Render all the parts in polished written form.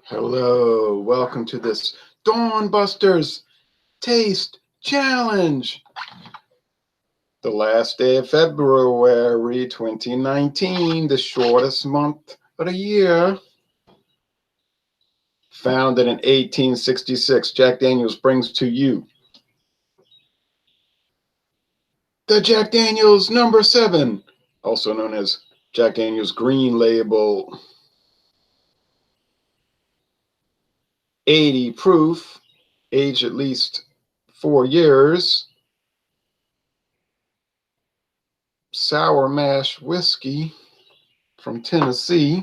Hello, welcome to this Dawn Busters Taste Challenge. The last day of February 2019, the shortest month of the year. Founded in 1866, Jack Daniels brings to you the Jack Daniels number 7, also known as Jack Daniels Green Label. 80 proof, aged at least 4 years. Sour mash whiskey from Tennessee.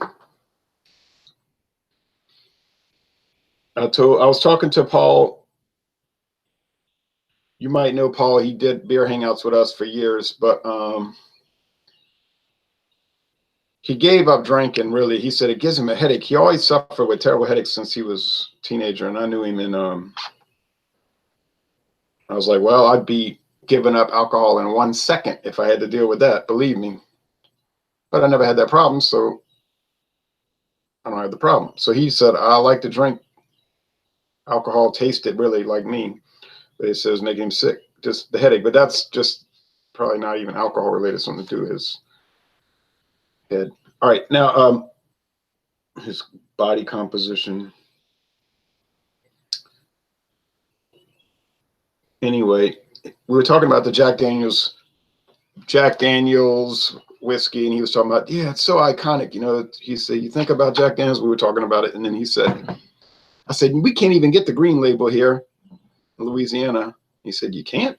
I was talking to Paul. You might know Paul. He did beer hangouts with us for years, but he gave up drinking. Really, he said it gives him a headache. He always suffered with terrible headaches since he was a teenager, and I knew him. And I was like, well, I'd be giving up alcohol in 1 second if I had to deal with that. Believe me. But I never had that problem, so I don't have the problem. So he said, I like to drink. Alcohol tasted really like me, but it says making him sick, just the headache. But that's just probably not even alcohol related, something to do with his head. All right, now his body composition. Anyway, we were talking about the Jack Daniels whiskey, and he was talking about, yeah, it's so iconic. You know, he said, you think about Jack Daniels, we were talking about it, and then he said, I said, we can't even get the green label here in Louisiana. He said, you can't?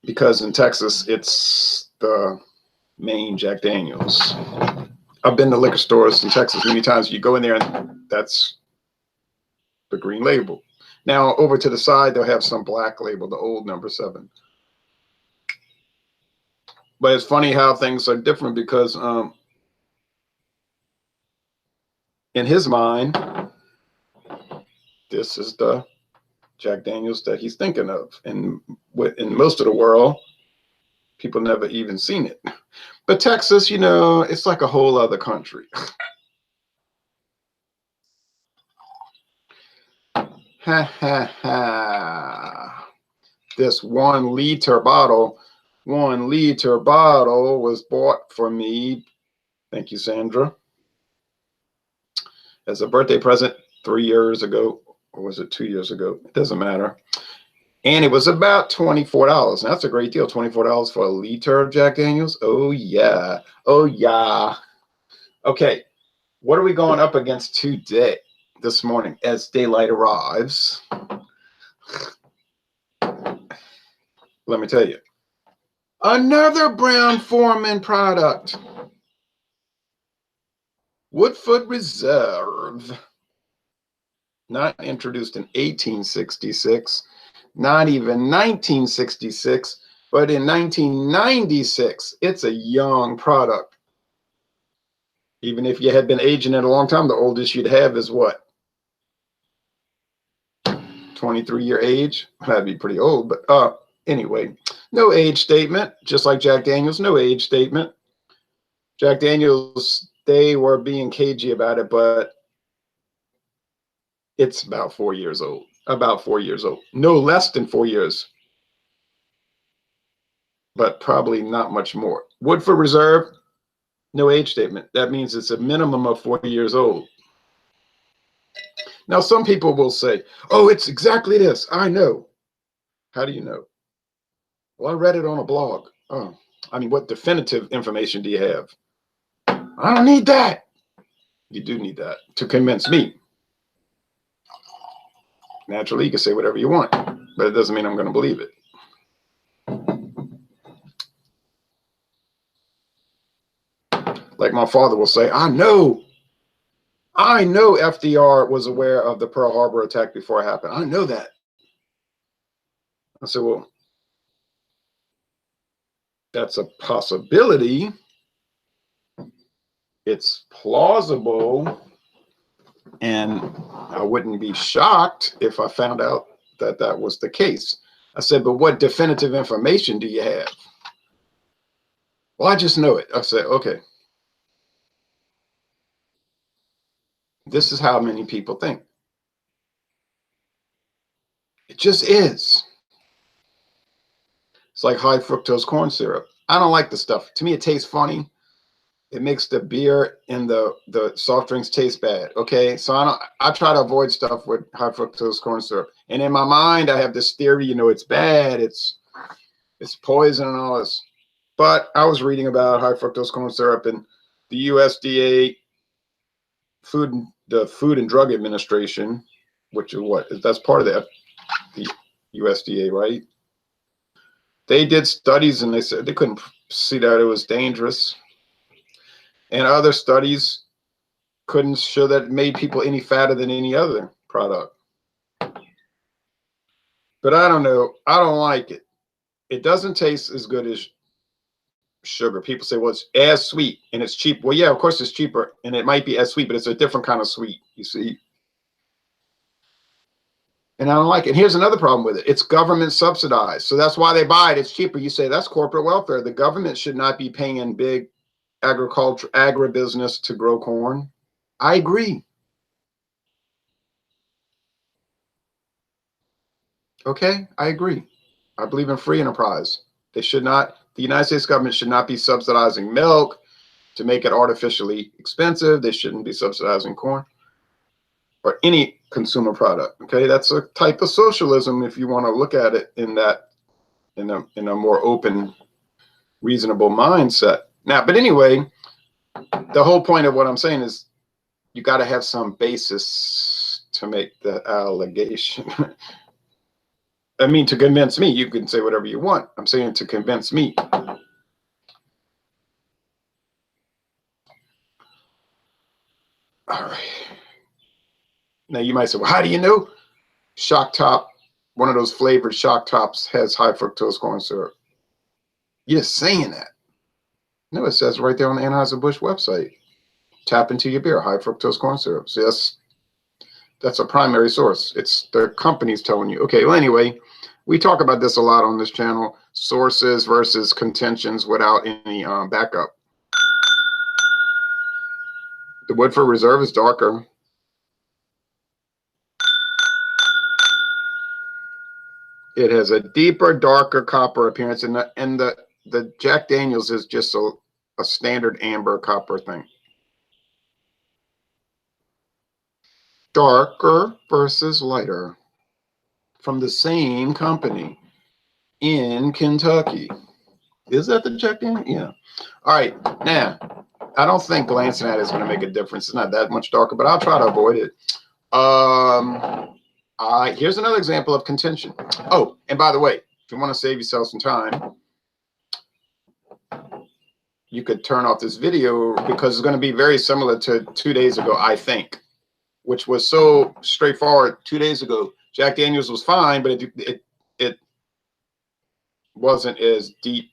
Because in Texas, it's the main Jack Daniels. I've been to liquor stores in Texas many times. You go in there and that's the green label. Now over to the side, they'll have some black label, the old number 7. But it's funny how things are different because in his mind, this is the Jack Daniels that he's thinking of. And in most of the world, people never even seen it. But Texas, you know, it's like a whole other country. Ha ha ha. This 1 liter bottle was bought for me. Thank you, Sandra. As a birthday present 3 years ago, or was it 2 years ago? It doesn't matter. And it was about $24. That's a great deal. $24 for a liter of Jack Daniels. Oh, yeah. Oh, yeah. Okay. What are we going up against today, this morning, as daylight arrives? Let me tell you. Another Brown-Forman product. Woodford Reserve. Not introduced in 1866. Not even 1966, but in 1996, it's a young product. Even if you had been aging it a long time, the oldest you'd have is what? 23-year age? That'd be pretty old, but anyway, no age statement, just like Jack Daniels, no age statement. Jack Daniels, they were being cagey about it, but it's about 4 years old. About 4 years old. No less than 4 years. But probably not much more. Woodford Reserve, no age statement. That means it's a minimum of 4 years old. Now, some people will say, oh, it's exactly this. I know. How do you know? Well, I read it on a blog. Oh, I mean, what definitive information do you have? I don't need that. You do need that to convince me. Naturally, you can say whatever you want, but it doesn't mean I'm going to believe it. Like my father will say, I know FDR was aware of the Pearl Harbor attack before it happened. I know that. I said, well, that's a possibility. It's plausible. And I wouldn't be shocked if I found out that that was the case. I said, but what definitive information do you have? Well, I just know it. I said, okay. This is how many people think. It just is. It's like high fructose corn syrup. I don't like the stuff. To me, it tastes funny. It makes the beer and the soft drinks taste bad. Okay, so I try to avoid stuff with high fructose corn syrup. And in my mind, I have this theory. It's bad. It's poison and all this. But I was reading about high fructose corn syrup, and the USDA, the Food and Drug Administration, which is that's part of the USDA, right? They did studies, and they said they couldn't see that it was dangerous. And other studies couldn't show that it made people any fatter than any other product. But I don't know. I don't like it. It doesn't taste as good as sugar. People say, well, it's as sweet and it's cheap. Well, yeah, of course it's cheaper, and it might be as sweet, but it's a different kind of sweet, you see. And I don't like it. And here's another problem with it. It's government subsidized. So that's why they buy it. It's cheaper. You say that's corporate welfare. The government should not be paying big agribusiness to grow corn. I agree. Okay, I agree. I believe in free enterprise. The United States government should not be subsidizing milk to make it artificially expensive. They shouldn't be subsidizing corn or any consumer product. Okay, that's a type of socialism if you want to look at it in a more open, reasonable mindset. Now, but anyway, the whole point of what I'm saying is you got to have some basis to make the allegation. I mean, to convince me, you can say whatever you want. I'm saying to convince me. All right. Now you might say, well, how do you know? Shock Top, one of those flavored Shock Tops has high fructose corn syrup. You're just saying that. No, it says right there on the Anheuser-Busch website. Tap into your beer, high fructose corn syrup. So that's a primary source. It's the company's telling you. Okay, well, anyway, we talk about this a lot on this channel. Sources versus contentions without any backup. The Woodford Reserve is darker. It has a deeper, darker copper appearance, and the Jack Daniels is just a standard amber copper thing. Darker versus lighter from the same company in Kentucky. Is that the Jack Daniels? Yeah. All right. Now, I don't think glancing at it is going to make a difference. It's not that much darker, but I'll try to avoid it. Here's another example of contention. Oh, and by the way, if you want to save yourself some time, you could turn off this video because it's going to be very similar to 2 days ago, I think, which was so straightforward. 2 days ago, Jack Daniels was fine, but it wasn't as deep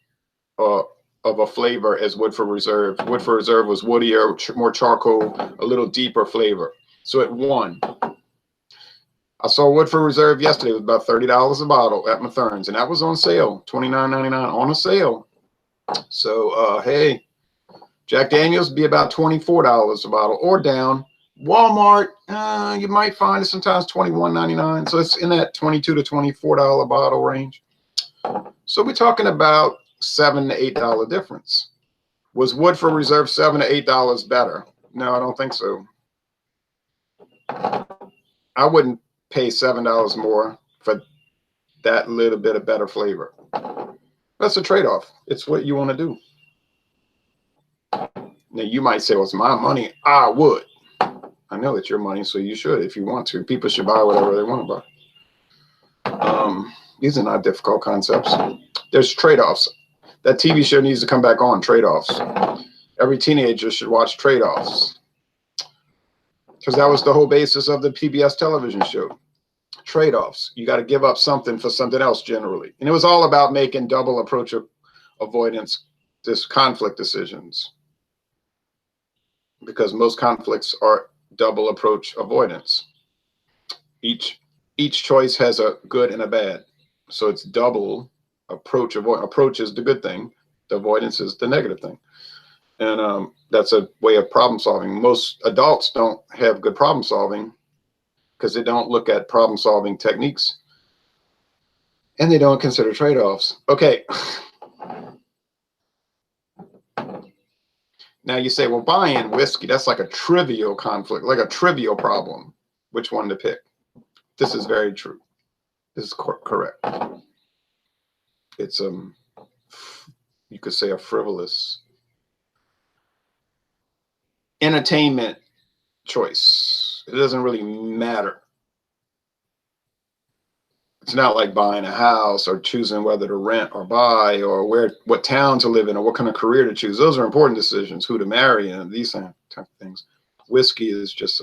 of a flavor as Woodford Reserve. Woodford Reserve was woodier, more charcoal, a little deeper flavor. So it won. I saw Woodford Reserve yesterday. It was about $30 a bottle at Mathern's, and that was on sale, $29.99 on a sale. So, hey, Jack Daniels be about $24 a bottle or down. Walmart, you might find it sometimes $21.99. So it's in that $22 to $24 bottle range. So we're talking about $7 to $8 difference. Was Woodford Reserve $7 to $8 better? No, I don't think so. I wouldn't pay $7 more for that little bit of better flavor. That's a trade-off. It's what you want to do. Now you might say, well, it's my money. I would. I know it's your money, so you should if you want to. People should buy whatever they want to buy. These are not difficult concepts. There's trade-offs. That TV show needs to come back on, trade-offs. Every teenager should watch trade-offs. Because that was the whole basis of the PBS television show. Trade-offs. You got to give up something for something else generally. And it was all about making double approach avoidance, conflict decisions. Because most conflicts are double approach avoidance. Each choice has a good and a bad. So it's double approach. Approach is the good thing. The avoidance is the negative thing. And that's a way of problem solving. Most adults don't have good problem solving because they don't look at problem solving techniques and they don't consider trade-offs. Okay. Now you say, well, buying whiskey, that's like a trivial conflict, like a trivial problem. Which one to pick? This is very true. This is correct. It's you could say a frivolous entertainment choice. It doesn't really matter. It's not like buying a house or choosing whether to rent or buy or what town to live in or what kind of career to choose. Those are important decisions, who to marry and these type of things. Whiskey is just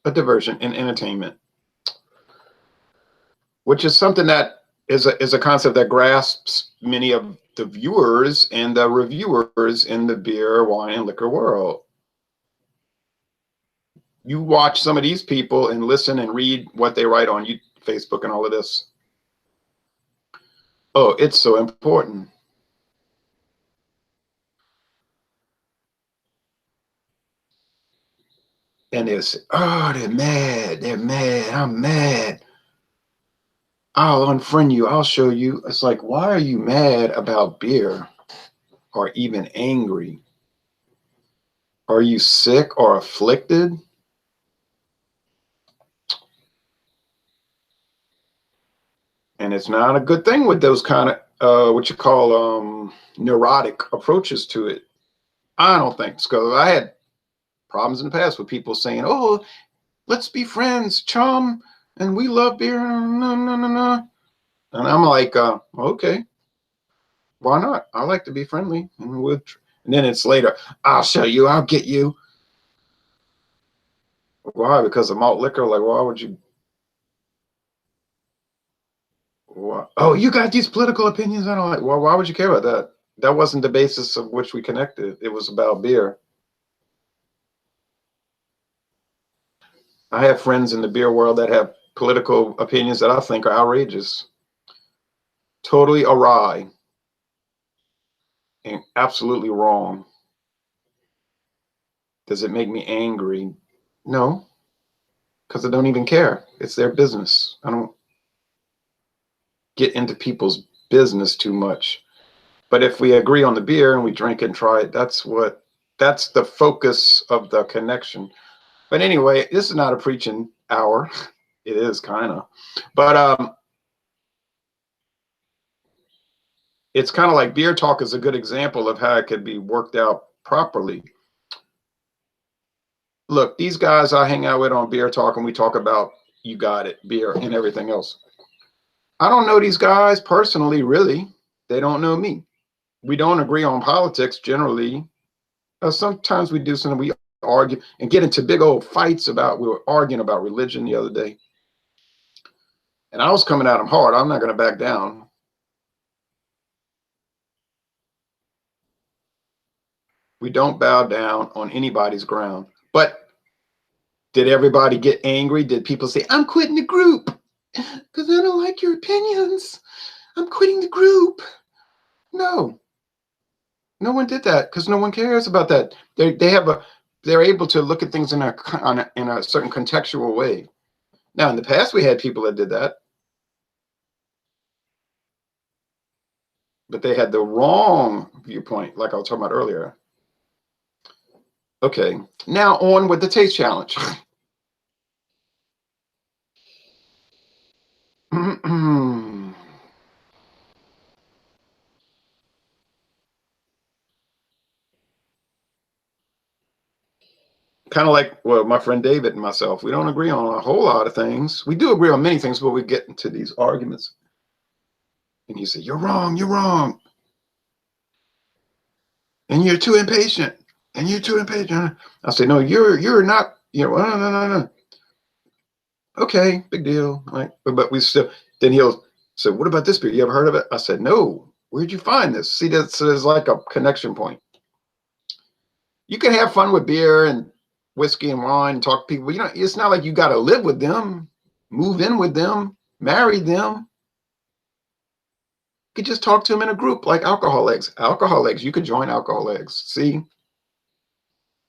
a diversion in entertainment, which is something that is a concept that grasps many of the viewers and the reviewers in the beer, wine, and liquor world. You watch some of these people and listen and read what they write on Facebook and all of this. Oh, it's so important. And it's, oh, they're mad. They're mad. I'm mad. I'll unfriend you. I'll show you. It's like, why are you mad about beer or even angry? Are you sick or afflicted? And it's not a good thing with those kind of what you call neurotic approaches to it. I don't think so. I had problems in the past with people saying, "Oh, let's be friends, chum, and we love beer." No, no, no, no. And I'm like, okay, why not? I like to be friendly, and then it's later. I'll show you. I'll get you. Why? Because of malt liquor? Like, why would you? Why? Oh, you got these political opinions. I don't like. Well, why would you care about that? That wasn't the basis of which we connected. It was about beer. I have friends in the beer world that have political opinions that I think are outrageous, totally awry, and absolutely wrong. Does it make me angry? No, because I don't even care. It's their business. I don't get into people's business too much. But if we agree on the beer and we drink and try it, that's the focus of the connection. But anyway, this is not a preaching hour. It is kind of, but it's kind of like beer talk is a good example of how it could be worked out properly. Look, these guys I hang out with on beer talk, and we talk about, you got it, beer and everything else. I don't know these guys personally, really. They don't know me. We don't agree on politics generally. Sometimes we do something, we argue and get into big old fights about, we were arguing about religion the other day. And I was coming at them hard. I'm not going to back down. We don't bow down on anybody's ground. But did everybody get angry? Did people say, I'm quitting the group because I don't like your opinions? I'm quitting the group. No. No one did that because no one cares about that. They're able to look at things in a certain contextual way. Now, in the past, we had people that did that, but they had the wrong viewpoint, like I was talking about earlier. Okay, now on with the taste challenge. Kind of like, well, my friend David and myself, we don't agree on a whole lot of things. We do agree on many things, but we get into these arguments. And you say, you're wrong, you're wrong. And you're too impatient. And you're too impatient. I say, no, you're not, no. Okay, big deal. Right? But we still, then he'll say, what about this beer? You ever heard of it? I said, no. Where'd you find this? See, that's like a connection point. You can have fun with beer and whiskey and wine and talk to people. It's not like you got to live with them, move in with them, marry them. could just talk to them in a group like Alcohol Eggs. Alcohol Eggs, you could join Alcohol Eggs. See,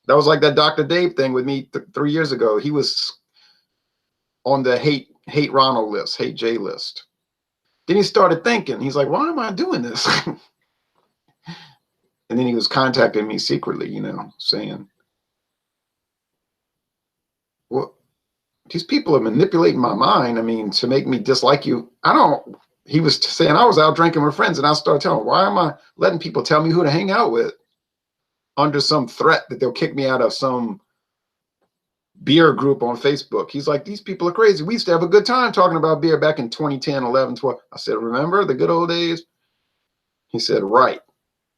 that was like that Dr. Dave thing with me 3 years ago. He was on the hate Ronald list, hate J list. Then he started thinking, he's like, why am I doing this? And then he was contacting me secretly, you know, saying, well, these people are manipulating my mind. I mean, to make me dislike you. He was saying I was out drinking with friends, and I started telling him, why am I letting people tell me who to hang out with under some threat that they'll kick me out of some beer group on Facebook? He's like, these people are crazy. We used to have a good time talking about beer back in 2010, 11, 12. I said, remember the good old days? He said, right.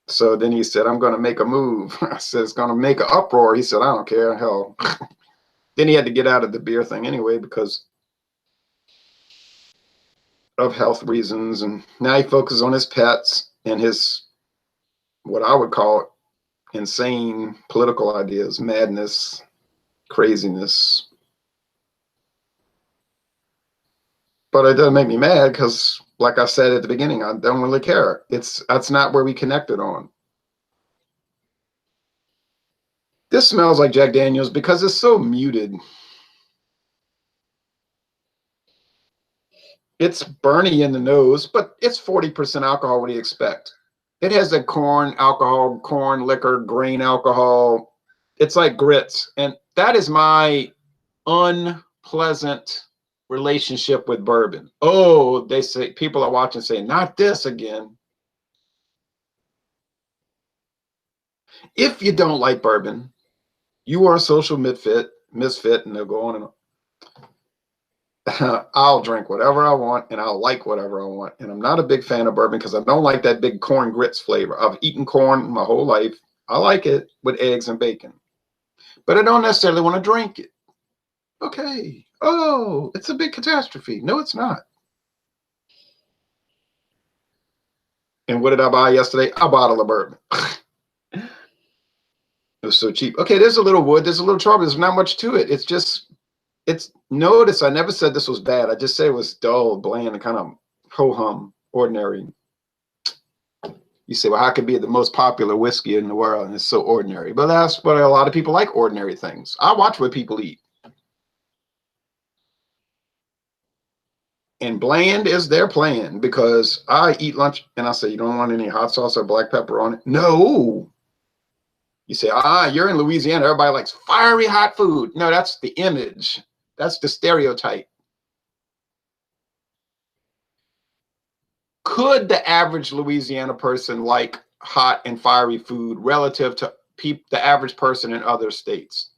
So then he said, I'm going to make a move. I said, it's going to make an uproar. He said, I don't care. Hell. Then he had to get out of the beer thing anyway because of health reasons. And now he focuses on his pets and his, what I would call insane political ideas, madness, craziness. But it doesn't make me mad because, like I said at the beginning, I don't really care. That's not where we connected on. This smells like Jack Daniels because it's so muted. It's burny in the nose, but it's 40% alcohol. What do you expect? It has a corn alcohol, corn liquor, grain alcohol. It's like grits. And that is my unpleasant relationship with bourbon. Oh, they say, people are watching say, not this again. If you don't like bourbon, you are a social misfit, and they'll go on and on. I'll drink whatever I want and I'll like whatever I want. And I'm not a big fan of bourbon because I don't like that big corn grits flavor. I've eaten corn my whole life. I like it with eggs and bacon, but I don't necessarily want to drink it. Okay. Oh, it's a big catastrophe. No, it's not. And what did I buy yesterday? A bottle of bourbon. It was so cheap. Okay, there's a little wood. There's a little trouble. There's not much to it. Notice I never said this was bad. I just said it was dull, bland, and kind of ho-hum, ordinary. You say, well, how could it be the most popular whiskey in the world and it's so ordinary? But that's what a lot of people like, ordinary things. I watch what people eat. And bland is their plan because I eat lunch and I say, you don't want any hot sauce or black pepper on it? No. You say, you're in Louisiana. Everybody likes fiery hot food. No, that's the image. That's the stereotype. Could the average Louisiana person like hot and fiery food relative to the average person in other states?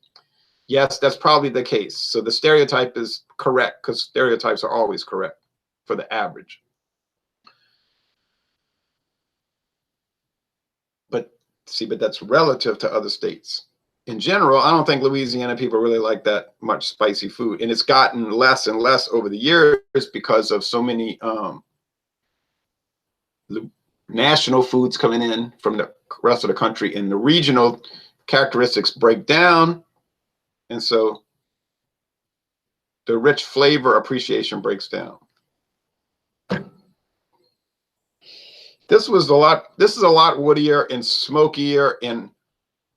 Yes, that's probably the case. So the stereotype is correct because stereotypes are always correct for the average. But that's relative to other states. In general, I don't think Louisiana people really like that much spicy food. And it's gotten less and less over the years because of so many national foods coming in from the rest of the country, and the regional characteristics break down. And so the rich flavor appreciation breaks down. This is a lot woodier and smokier and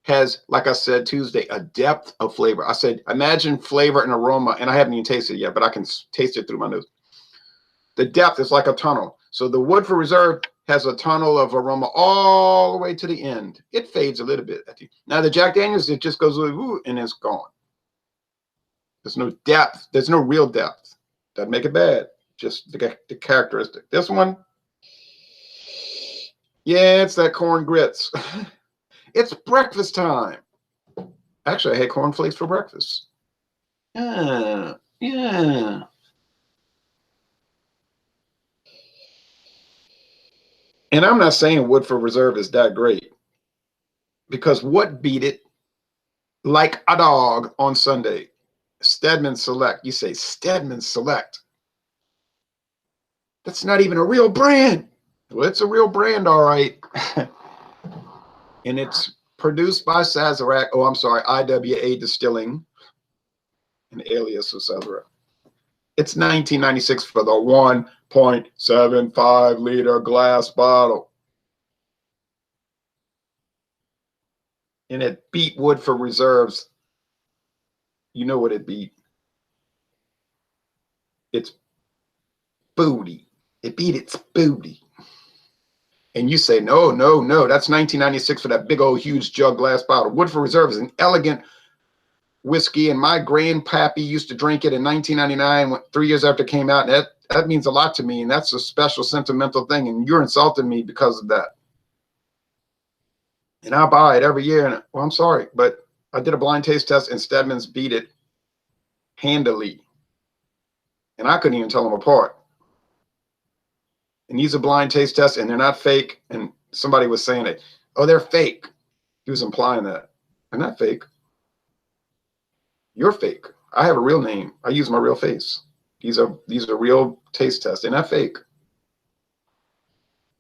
has, like I said Tuesday, a depth of flavor. I said, imagine flavor and aroma, and I haven't even tasted it yet, but I can taste it through my nose. The depth is like a tunnel. So the Woodford Reserve has a tunnel of aroma all the way to the end. It fades a little bit. Now the Jack Daniels, it just goes and it's gone. There's no depth. There's no real depth. Doesn't make it bad. Just the characteristic. This one, yeah, it's that corn grits. It's breakfast time. Actually, I had cornflakes for breakfast. Yeah. And I'm not saying Woodford Reserve is that great, because what beat it like a dog on Sunday? Stedman Select. You say Stedman Select. That's not even a real brand. Well, it's a real brand, all right. And it's produced by Sazerac. Oh, I'm sorry, IWA Distilling, an alias of Sazerac. It's 1996 for the 1.75 liter glass bottle. And it beat Woodford Reserves. You know what it beat? It's booty. It beat its booty. And you say, no, no, no, that's 1996 for that big old huge jug glass bottle. Woodford Reserve is an elegant whiskey, and my grandpappy used to drink it in 1999, 3 years after it came out. And that means a lot to me, and that's a special sentimental thing, and you're insulting me because of that. And I buy it every year, and well, I'm sorry, but I did a blind taste test, and Stedman's beat it handily. And I couldn't even tell them apart. And these are blind taste tests, and they're not fake. And somebody was saying it. Oh, they're fake. He was implying that. They're not fake. You're fake. I have a real name. I use my real face. These are real taste tests. They're not fake.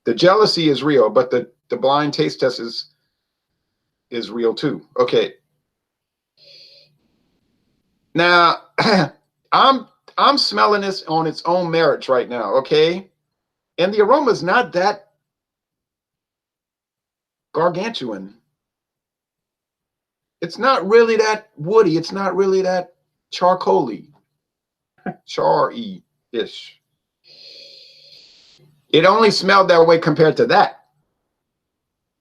The jealousy is real, but the blind taste test is real too. Okay. Now, I'm smelling this on its own merits right now, okay? And the aroma is not that gargantuan. It's not really that woody. It's not really that charcoaly. Char-y-ish. It only smelled that way compared to that.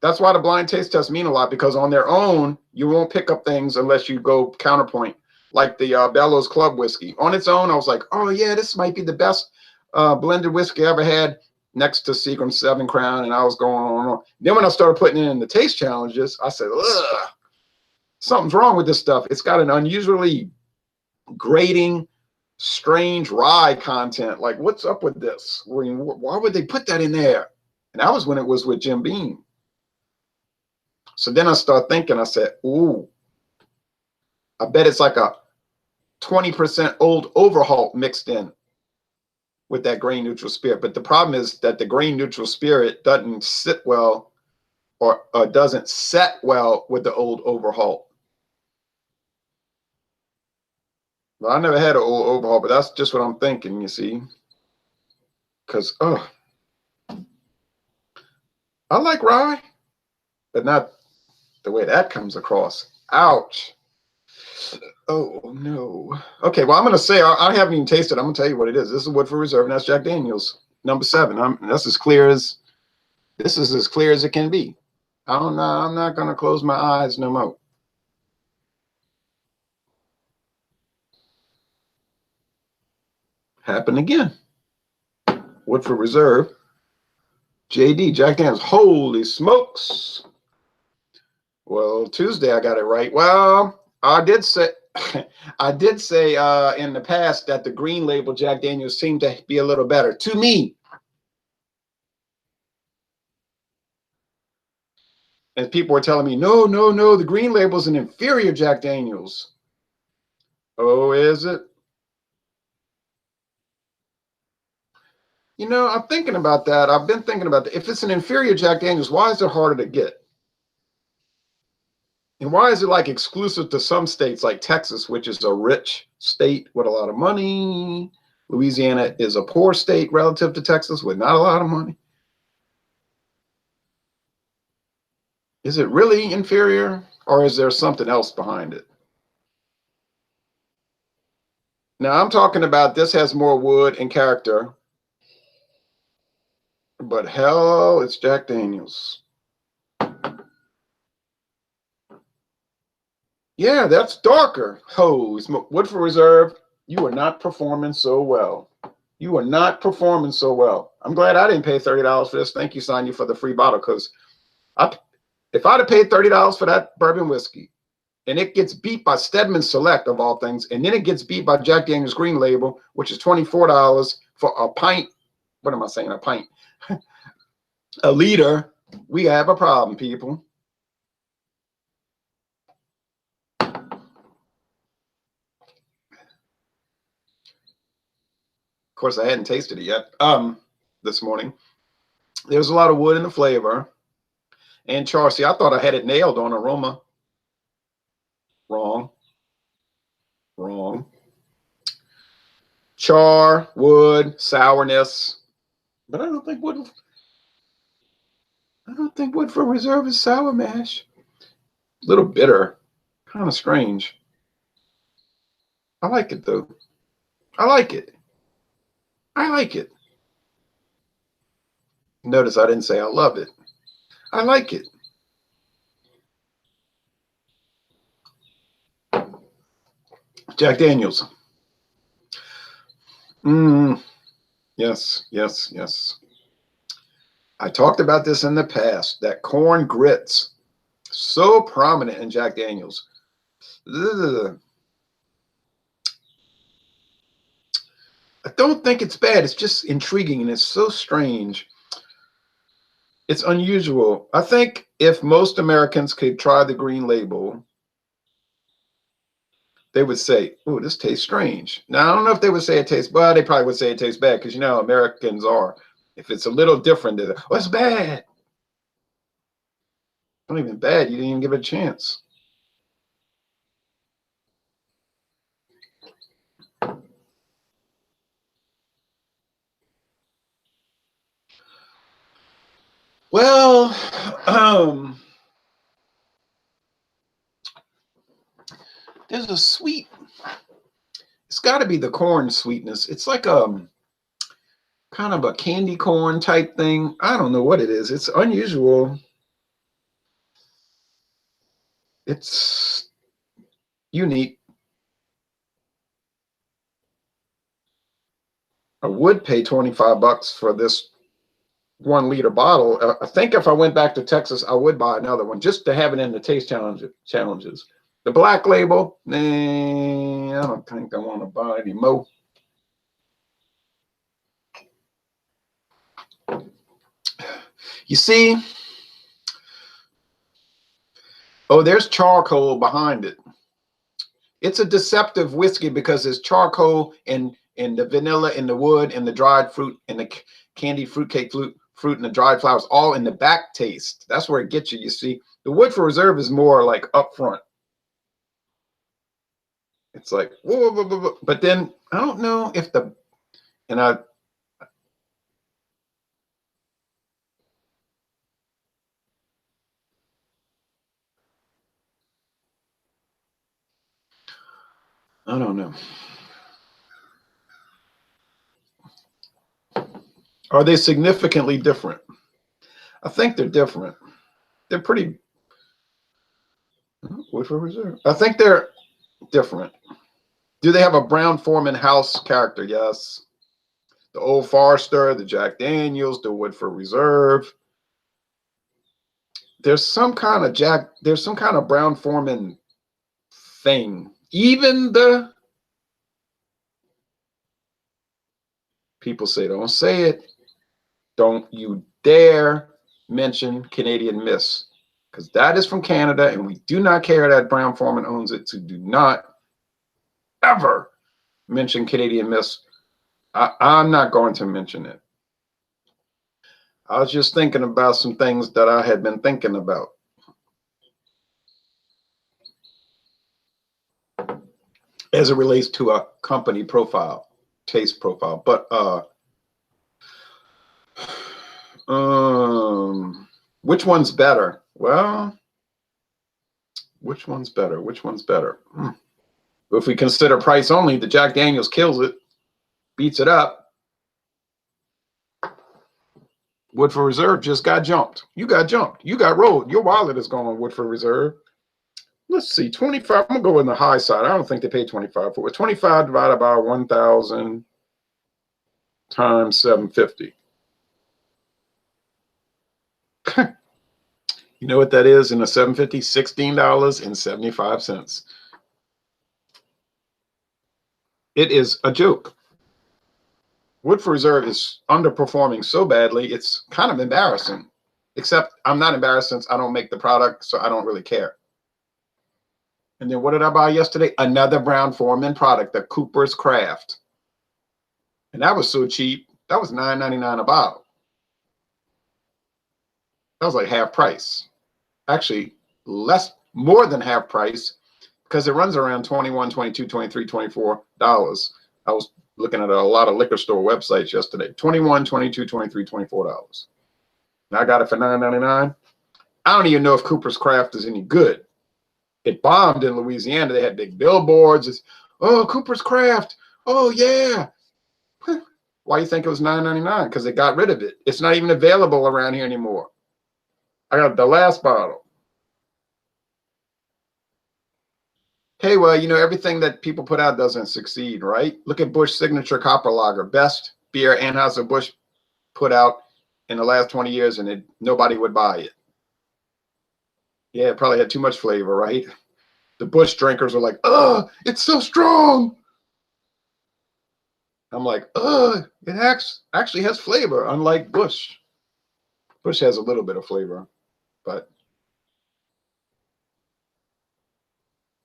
That's why the blind taste tests mean a lot, because on their own, you won't pick up things unless you go counterpoint, like the Bellows Club whiskey. On its own, I was like, oh, yeah, this might be the best blended whiskey I ever had, next to Seagram's Seven Crown, and I was going on and on. Then when I started putting it in the taste challenges, I said, ugh, something's wrong with this stuff. It's got an unusually grating, strange rye content. Like, what's up with this? Why would they put that in there? And that was when it was with Jim Beam. So then I started thinking, I said, ooh, I bet it's like a 20% old overhaul mixed in with that grain neutral spirit. But the problem is that the grain neutral spirit doesn't sit well, or doesn't set well with the old overhaul. Well, I never had an old overhaul, but that's just what I'm thinking, you see. Because, oh, I like rye, but not the way that comes across. Ouch. Oh, no. Okay, well, I'm going to say, I haven't even tasted it. I'm going to tell you what it is. This is Woodford Reserve, and that's Jack Daniels, number 7. This is as clear as it can be. I'm not going to close my eyes no more. Happened again. Woodford Reserve. JD, Jack Daniels. Holy smokes. Well, Tuesday I got it right. Well, I did say in the past that the green label Jack Daniels seemed to be a little better to me. And people were telling me, no, no, no, the green label is an inferior Jack Daniels. Oh, is it? You know, I'm thinking about that. I've been thinking about that. If it's an inferior Jack Daniels, why is it harder to get? And why is it like exclusive to some states like Texas, which is a rich state with a lot of money? Louisiana is a poor state relative to Texas with not a lot of money. Is it really inferior, or is there something else behind it? Now, I'm talking about this has more wood and character, but hell, it's Jack Daniels. Yeah, that's darker. Oh, Woodford Reserve, you are not performing so well. You are not performing so well. I'm glad I didn't pay $30 for this. Thank you, Sonia, for the free bottle, because if I'd have paid $30 for that bourbon whiskey, and it gets beat by Stedman Select, of all things, and then it gets beat by Jack Daniels Green Label, which is $24 for a pint. What am I saying? A pint. A liter. We have a problem, people. Of course, I hadn't tasted it yet this morning. There's a lot of wood in the flavor. And char. See, I thought I had it nailed on aroma. Wrong. Wrong. char, wood, sourness. But I don't think Woodford Reserve is sour mash. A little bitter, kind of strange. I like it though. I like it. I like it. Notice I didn't say I love it. I like it. Jack Daniels. Yes, yes, yes. I talked about this in the past. That corn grits, so prominent in Jack Daniels. Ugh. I don't think it's bad. It's just intriguing and it's so strange. It's unusual. I think if most Americans could try the green label, they would say, "Oh, this tastes strange." Now, I don't know if they would say it tastes, well, they probably would say it tastes bad because you know how Americans are. If it's a little different, they're like, "Oh, it's bad." Not even bad. You didn't even give it a chance. Well, there's a sweet. It's got to be the corn sweetness. It's like kind of a candy corn type thing. I don't know what it is. It's unusual. It's unique. I would pay $25 for this 1 liter bottle. I think if I went back to Texas, I would buy another one just to have it in the taste challenges. The black label, nah, I don't think I want to buy any more. You see, oh, there's charcoal behind it. It's a deceptive whiskey because there's charcoal and the vanilla and the wood and the dried fruit and the candied fruitcake fruit and the dried flowers all in the back taste. That's where it gets you. You see, the Woodford Reserve is more like up front. It's like whoa, whoa, whoa, whoa. But then I don't know if I don't know. Are they significantly different? I think they're different. They're pretty. Woodford Reserve. I think they're different. Do they have a Brown-Forman house character? Yes. The Old Forester, the Jack Daniels, the Woodford Reserve. There's some kind of Brown-Forman thing. Even the people say, don't say it. Don't you dare mention Canadian Miss, because that is from Canada, and we do not care that Brown-Forman owns it. So do not ever mention Canadian Miss. I'm not going to mention it. I was just thinking about some things that I had been thinking about. As it relates to a company profile, taste profile. But which one's better? Well, which one's better? Which one's better? If we consider price only, the Jack Daniels kills it, beats it up. Woodford Reserve just got jumped. You got jumped. You got rolled. Your wallet is going Woodford Reserve. Let's see, 25. I'm going to go in the high side. I don't think they paid 25 for it. 25 divided by 1,000 times 750. You know what that is in a 750? $16.75. It is a joke. Woodford Reserve is underperforming so badly, it's kind of embarrassing. Except I'm not embarrassed since I don't make the product, so I don't really care. And then what did I buy yesterday? Another Brown-Forman product, the Cooper's Craft. And that was so cheap. That was $9.99 a bottle. That was like half price. Actually, more than half price, because it runs around $21, $22, $23, $24. I was looking at a lot of liquor store websites yesterday. $21, $22, $23, $24. And I got it for $9.99. I don't even know if Cooper's Craft is any good. It bombed in Louisiana. They had big billboards. It's, oh, Cooper's Craft. Oh, yeah. Why do you think it was $9.99? Because they got rid of it. It's not even available around here anymore. I got the last bottle. Hey, well, you know, everything that people put out doesn't succeed, right? Look at Busch Signature Copper Lager. Best beer Anheuser-Busch put out in the last 20 years, and nobody would buy it. Yeah, it probably had too much flavor, right? The Busch drinkers are like, oh, it's so strong. I'm like, oh, it actually has flavor, unlike Busch. Busch has a little bit of flavor, but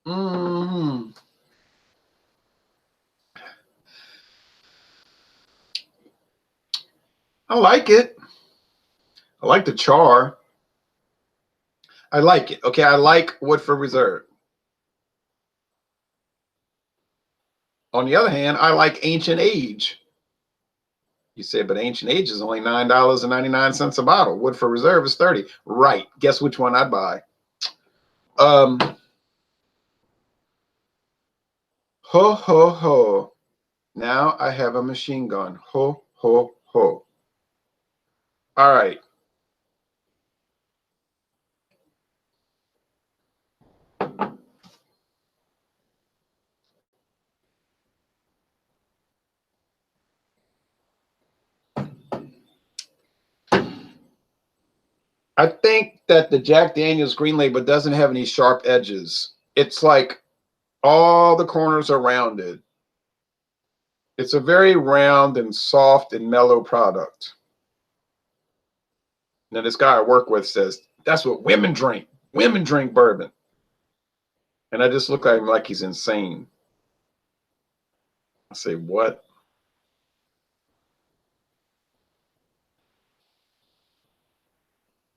I like it. I like the char. I like it. Okay, I like Woodford Reserve. On the other hand, I like Ancient Age. You say, but Ancient Age is only $9.99 a bottle. Woodford Reserve is $30. Right. Guess which one I'd buy? Ho, ho, ho. Now I have a machine gun. Ho, ho, ho. All right. I think that the Jack Daniel's Green Label doesn't have any sharp edges. It's like all the corners are rounded. It's a very round and soft and mellow product. Now, this guy I work with says, that's what women drink. Women drink bourbon. And I just look at him like he's insane. I say, what?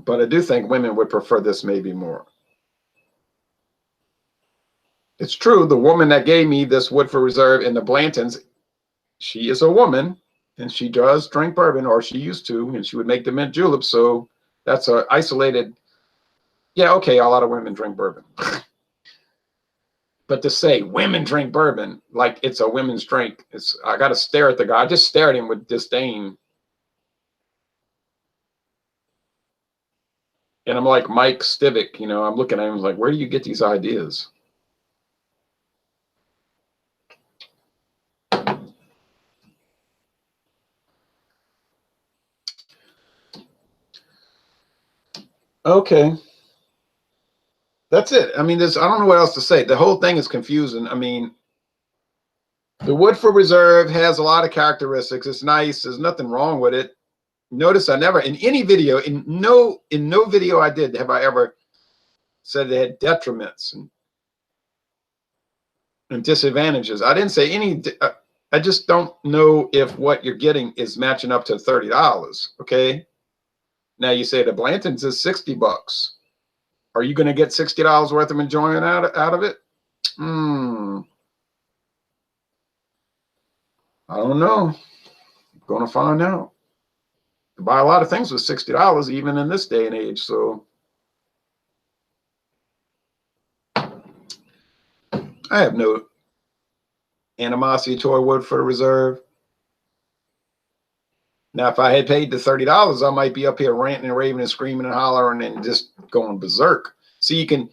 But I do think women would prefer this maybe more. It's true. The woman that gave me this Woodford Reserve in the Blantons, she is a woman and she does drink bourbon, or she used to, and she would make the mint julep. So that's a isolated. Yeah, okay, a lot of women drink bourbon. But to say women drink bourbon like it's a women's drink, I got to stare at the guy. I just stare at him with disdain. And I'm like Mike Stivic, you know, I'm looking at him like, where do you get these ideas? Okay. That's it. I mean, I don't know what else to say. The whole thing is confusing. I mean, the Woodford Reserve has a lot of characteristics. It's nice. There's nothing wrong with it. Notice I never, in any video, in no video I did, have I ever said it had detriments and disadvantages. I didn't say any. I just don't know if what you're getting is matching up to $30. Okay. Now you say the Blanton's is $60. Are you going to get $60 worth of enjoyment out of it? I don't know. I'm going to find out. You buy a lot of things with $60, even in this day and age. So I have no animosity toward Woodford Reserve. Now, if I had paid the $30, I might be up here ranting and raving and screaming and hollering and just going berserk. See, you can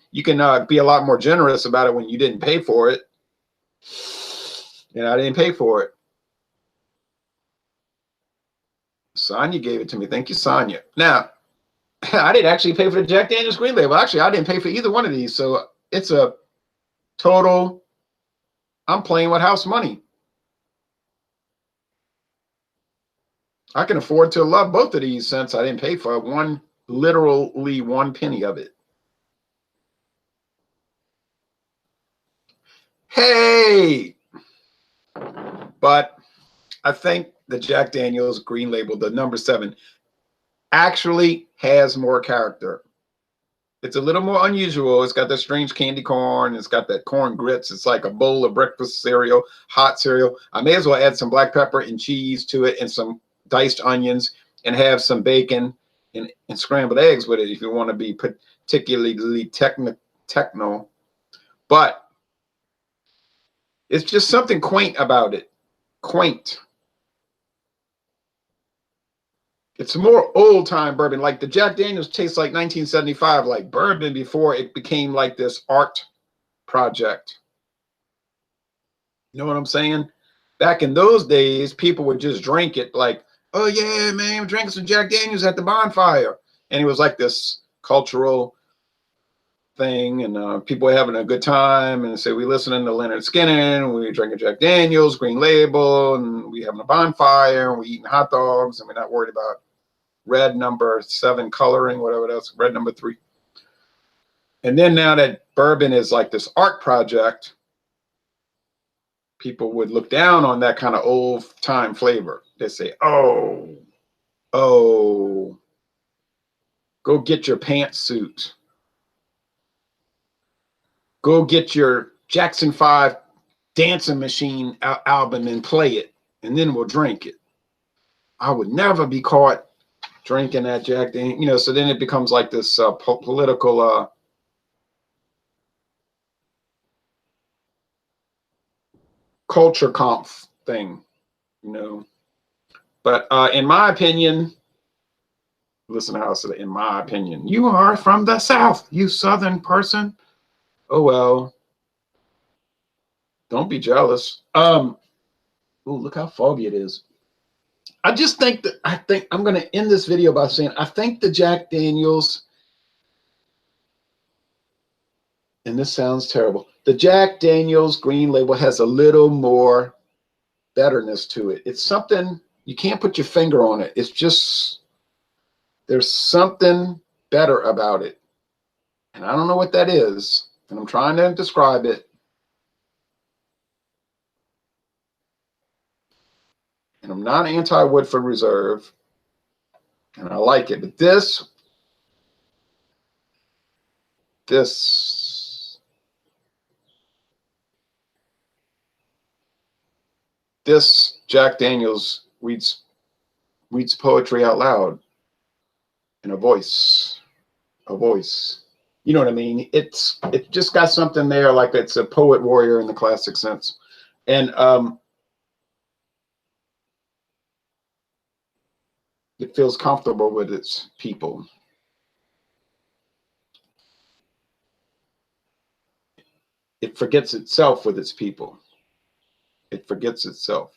be a lot more generous about it when you didn't pay for it. And I didn't pay for it. Sonia gave it to me. Thank you, Sonia. Now, I didn't actually pay for the Jack Daniel's Green Label. Actually, I didn't pay for either one of these. So it's a total, I'm playing with house money. I can afford to love both of these since I didn't pay for literally one penny of it. Hey! But I think the Jack Daniel's Green Label, the number 7, actually has more character. It's a little more unusual. It's got that strange candy corn. It's got that corn grits. It's like a bowl of breakfast cereal, hot cereal. I may as well add some black pepper and cheese to it and some diced onions and have some bacon and scrambled eggs with it if you want to be particularly techno. But it's just something quaint about it. Quaint. It's more old time bourbon. Like the Jack Daniels tastes like 1975, like bourbon before it became like this art project. You know what I'm saying? Back in those days, people would just drink it like, oh yeah, man, we're drinking some Jack Daniels at the bonfire. And it was like this cultural thing, and people were having a good time, and say we listening to Leonard Skinner, and we drinking Jack Daniels, Green Label, and we having a bonfire, and we eating hot dogs, and we're not worried about red number 7 coloring, whatever that's, red number 3. And then now that bourbon is like this art project, people would look down on that kind of old time flavor. They say, oh, go get your pantsuit. Go get your Jackson 5 Dancing Machine album and play it, and then we'll drink it. I would never be caught drinking that Jack Daniels, you know. So then it becomes like this political culture comp thing, you know. But in my opinion, listen to how I said it, in my opinion, you are from the South, you Southern person. Oh, well, don't be jealous. Oh, look how foggy it is. I just think that, I'm going to end this video by saying, I think the Jack Daniels, and this sounds terrible, the Jack Daniels Green Label has a little more betterness to it. It's something, you can't put your finger on it. It's just, there's something better about it. And I don't know what that is. And I'm trying to describe it. And I'm not anti-Woodford Reserve. And I like it. But this Jack Daniels reads poetry out loud in a voice. You know what I mean? It just got something there, like it's a poet warrior in the classic sense. And it feels comfortable with its people. It forgets itself with its people. It forgets itself.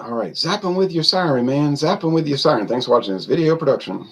All right, zapping with your siren, man. Zapping with your siren. Thanks for watching this video production.